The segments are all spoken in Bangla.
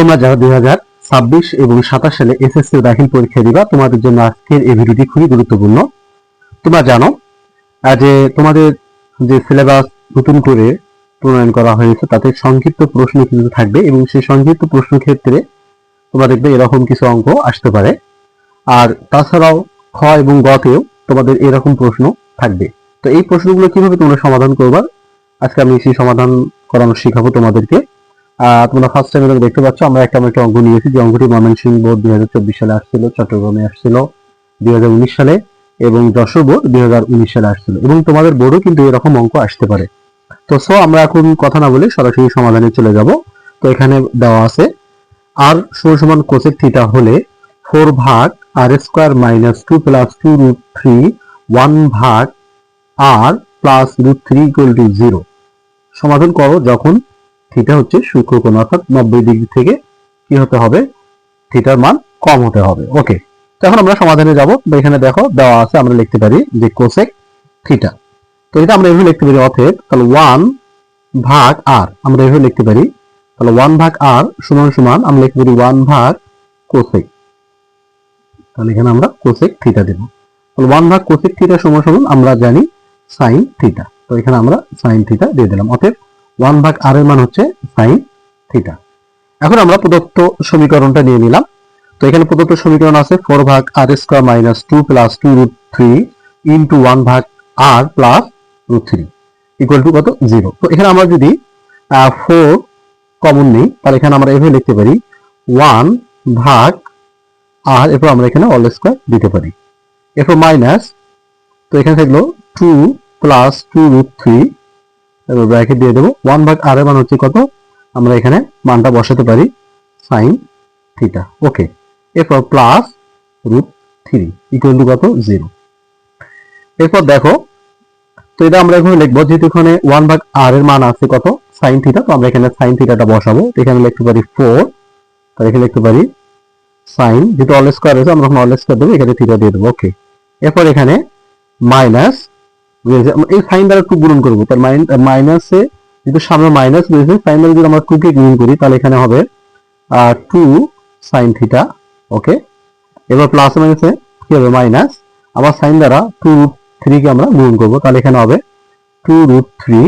তোমরা যারা 2026 এবং 27 সালে এসএসসি দাখিল পরীক্ষা দিবা, তোমাদের জন্য আজকের এই ভিডিওটি খুবই গুরুত্বপূর্ণ। তোমরা জানো যে তোমাদের যে সিলেবাস নতুন করে প্রণয়ন করা হয়েছে তাতে সংক্ষিপ্ত প্রশ্ন কিন্তু থাকবে, এবং সেই সংক্ষিপ্ত প্রশ্ন ক্ষেত্রে তোমরা দেখবে এরকম কিছু অঙ্ক আসতে পারে। আর তাছাড়াও খ এবং গতেও তোমাদের এরকম প্রশ্ন থাকবে। তো এই প্রশ্নগুলো কিভাবে তোমরা সমাধান করবা, আজকে আমি সেই সমাধান করানো শেখাবো তোমাদেরকে। তোমরা ফার্স্ট টাইম দেখতে পাচ্ছ আমরা একটা অঙ্ক নিয়েছি, যে অঙ্কটি ময়মনসিংহ বোর্ড 2024 সালে আসছিল, চট্টগ্রামে আসছিল 2019 সালে, এবং যশোর বোর্ড 2019 সালে আসছিল, এবং তোমাদের বোর্ডও কিন্তু এরকম অঙ্ক আসতে পারে। তো আমরা এখন কথা না বলে সরাসরি সমাধানে চলে যাব। তো এখানে দেওয়া আছে আর সমান কোসেক থিটা হলে 4 ভাগ R square minus 2 plus 2 root 3 1 ভাগ R plus root 3 equal to 0 সমাধান করো যখন থিটা হচ্ছে সূক্ষ্মকোণ, অর্থাৎ 90 ডিগ্রি থেকে কি হতে হবে, থিটার মান কম হতে হবে। ওকে, তো এখন আমরা সমাধানে যাব। তো এখানে দেখো দেওয়া আছে, আমরা লিখতে পারি যে কোসেক থিটা। তো এটা আমরা এভাবে লিখতে পারি, অতএব তাহলে 1 ভাগ আর আমরা এভাবে লিখতে পারি, তাহলে 1 ভাগ আর সমান সমান আমরা লিখতে পারি 1 ভাগ কোসেক। তাহলে এখানে আমরা কোসেক থিটা দেব। তাহলে 1 ভাগ কোসেক থিটা সমান সমান আমরা জানি সাইন থিটা। তো এখানে আমরা সাইন থিটা দিয়ে দিলাম, অতএব 1 ভাগ আর এর মান হচ্ছে সাইন থিটা। এখন আমরা প্রদত্ত সমীকরণটা নিয়ে নিলাম। তো এখানে প্রদত্ত সমীকরণ আছে 4 ভাগ R square minus 2 plus 2 root 3 into 1 ভাগ R plus root 3 equal to কত, 0। তো এখানে আমরা যদি 4 কমন নেই, তাহলে এখানে আমরা এভাবে লিখতে পারি 1 ভাগ আর, এরপর আমরা এখানে অল স্কয়ার দিতে পারি, এরপর মাইনাস, তো এখানে থাকলো 2 প্লাস 2 রুট 3, এবার ব্র্যাকেট দিয়ে দেবো। 1 ভাগ আর এর মান হচ্ছে কত, আমরা এখানে মানটা বসাতে পারি সাইন থিটা। ওকে, এরপর প্লাস রুট 3 ইকুয়াল টু কত, 0। এরপর দেখো, তো এটা আমরা এখানে লিখবো, যেহেতু এখানে 1 ভাগ আর এর মান আছে কত, সাইন থিটা, তো আমরা এখানে সাইন থিটাটা বসাবো। এখানে লিখতে পারি 4, তাহলে এখানে লিখতে পারি সাইন, যেহেতু অল স্কয়ার আছে আমরা অল স্কয়ার দেবো, এখানে থিটা দিয়ে দেবো। ওকে, এরপর এখানে মাইনাস, এই সাইন দ্বারা 2 গুণন করবো, তার মাইনাসে যেহেতু সামনে মাইনাস রয়েছে, সাইন দ্বারা যদি আমরা 2 কে গুণন করি তাহলে এখানে হবে 2 সাইন থিটা। ওকে, এবার প্লাস মাইনাসে কি হবে, মাইনাস, আবার সাইন দ্বারা 2 রুট 3 কে আমরা গুণন করবো, তাহলে এখানে হবে 2 রুট 3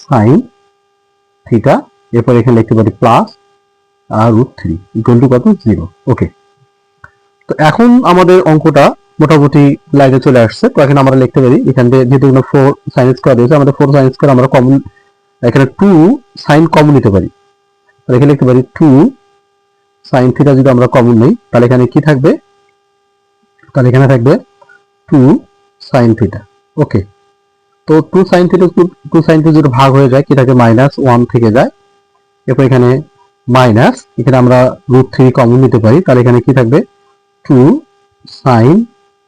সাইন থিটা। এরপর এখানে লিখতে পারি প্লাস আর রুট 3 ইকুয়াল টু কত, 0। ওকে, তো এখন আমাদের অঙ্কটা মোটামুটি লাইনে চলে আসছে। তো এখানে আমরা লিখতে পারি, এখান থেকে যেহেতু 4 সাইন স্কয়ার রয়েছে, আমাদের 4 সাইন স্কয়ার আমরা কমন, এখানে 2 সাইন কমন নিতে পারি, তাহলে এখানে লিখতে পারি 2 সাইন থিটা। যদি আমরা কমন নেই তাহলে এখানে কি থাকবে, তাহলে এখানে থাকবে 2 সাইন থিটা। ওকে, তো 2 সাইন থিটা 2 সাইন থিটা যদি ভাগ হয়ে যায় কি থাকে, -1 থেকে যায়। এরপর এখানে মাইনাস, এখানে আমরা রুট 3 কমন নিতে পারি, তাহলে এখানে কি থাকবে 2 সাইন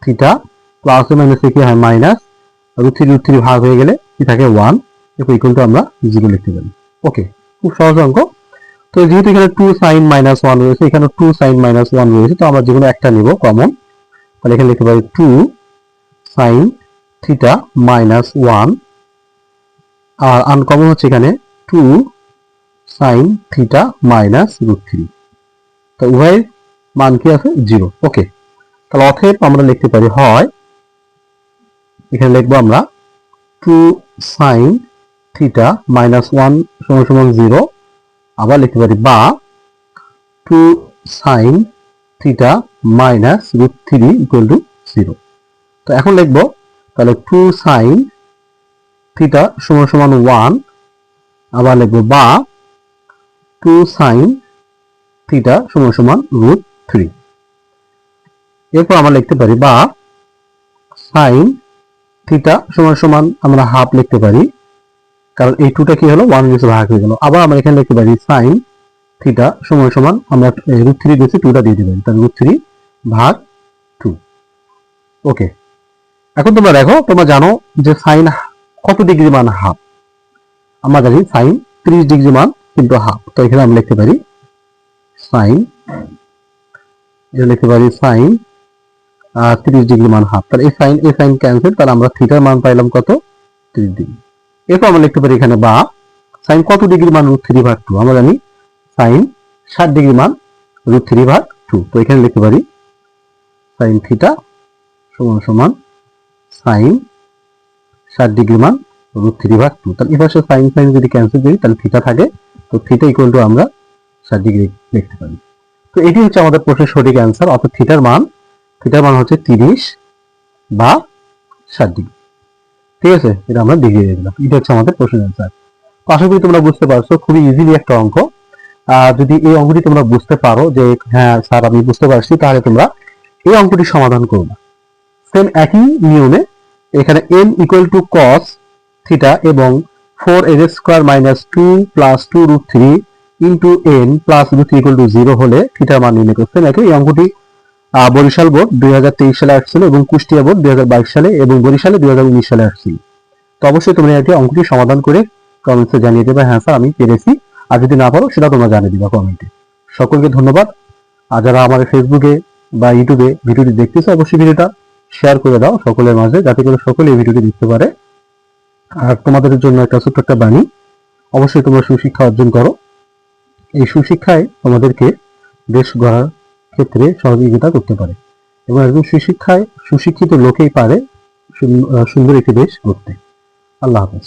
থিটা, প্লাস মাইনাসে কি হয় মাইনাস, রুট 3 ভাগ হয়ে গেলে কি থাকে 1, এরপর ইকুয়াল টু আমরা 0 লিখতে পারি। ওকে, খুব সহজ অঙ্ক। তো যেহেতু এখানে 2 সাইন -1 রয়েছে, এখানে 2 সাইন -1 রয়েছে, তো আমরা যেকোনো একটা নিব কমন, তাহলে এখানে লিখতে পারি 2 সাইন থিটা -1, আর আনকমন হচ্ছে এখানে 2 সাইন থিটা মাইনাস রুট 3, তো উভয়ের মান কি আছে, 0। ওকে, তাহলে অতএব আমরা লিখতে পারি হয়, এখানে লিখবো আমরা 2 সাইন থিটা -1 সমান সমান 0, আবার লিখতে পারি বা 2 sine theta minus root 3 equal to 0। তো এখন লিখবো, তাহলে 2 সাইন থিটা সমান সমান 1, আবার লিখবো বা 2 সাইন থিটা সমান সমান রুট 3। এরপর আমরা লিখতে পারি বা সাইন থিটা সমান সমান আমরা হাফ লিখতে পারি, কারণ এই 2টা কি হলো 1 এর ভাগ হয়ে গেল। আবার আমরা এখানে লিখতে পারি সাইন থিটা সমান সমান আমরা রুট 3 দিয়েছি, 2টা দিয়ে দিবেন, তাহলে রুট 3 ভাগ 2। ওকে, এখন তোমরা দেখো, তোমরা জানো যে সাইন কত ডিগ্রি মান হাফ, আমরা জানি সাইন 30 ডিগ্রি মান কিন্তু হাফ। তো এখানে আমরা লিখতে পারি সাইন, এটা লিখতে পারি সাইন 30 ডিগ্রি মান হাফ, তাহলে এই সাইন ক্যান্সেল, তাহলে আমরা থিটার মান পাইলাম কত, 30 ডিগ্রি। এরপর আমরা লিখতে পারি এখানে বা সাইন কত ডিগ্রি মান রুট 3 ভাগ 2, আমরা জানি সাইন 60 ডিগ্রি মান √3/2। তো এখানে লিখতে পারি sin থিটা সমান সমান sin 60 ডিগ্রি মান √3/2। তাহলে এবার sin sin যদি ক্যান্সেল করি তাহলে থিটা থাকে, তো থিটা ইকুয়াল টু আমরা 60 ডিগ্রি লিখতে পারি। তো এটি হচ্ছে আমাদের প্রশ্নের সঠিক অ্যান্সার, অর্থাৎ থিটার মান হচ্ছে 30 বা 60 ডিগ্রি। ঠিক আছে, এটা আমরা দেখিয়ে দিলাম। এটা হচ্ছে আমাদের প্রশ্নের অ্যান্সার। তো আশা করি তোমরা বুঝতে পারছো, খুবই ইজিলি একটা অঙ্ক। যদি এই অঙ্কটি তোমরা বুঝতে পারো যে হ্যাঁ স্যার আমি বুঝতে পারছি, তাহলে তোমরা এই অঙ্কটি সমাধান করবে। সেম একই নিয়মে এখানে n equal to cos theta এবং 4n² - 2 + 2√3 into n plus √3 equal to 0 হলে থিটার মান নির্ণয় করতে হবে। এই অঙ্কটি বরিশাল বোর্ড 2023 সালে আসছিল এবং কুষ্টিয়া বোর্ড 2022 সালে এবং বরিশালে 2019 সালে আসছিল। তো অবশ্যই তোমরা এই অঙ্কটি সমাধান করে কমেন্টসে জানিয়ে দেবে হ্যাঁ স্যার আমি পেরেছি, আর যদি না পারো সেটা তোমরা জানিয়ে দিবা কমেন্টে। সকলকে ধন্যবাদ। আর যারা আমার ফেসবুকে বা ইউটিউবে ভিডিওটি দেখতেছো অবশ্যই ভিডিওটা শেয়ার করে দাও সকলের মাঝে, যাতে করে সকলে এই ভিডিওটি দেখতে পারে। আর তোমাদের জন্য একটা ছোট্ট একটা বাণী, অবশ্যই তোমরা সুশিক্ষা অর্জন করো। এই সুশিক্ষায় তোমাদেরকে দেশ গড়ার ক্ষেত্রে সহযোগিতা করতে পারে এবং একজন সুশিক্ষিত লোকেই পারে সুন্দর একটি দেশ গড়তে। আল্লাহ হাফেজ।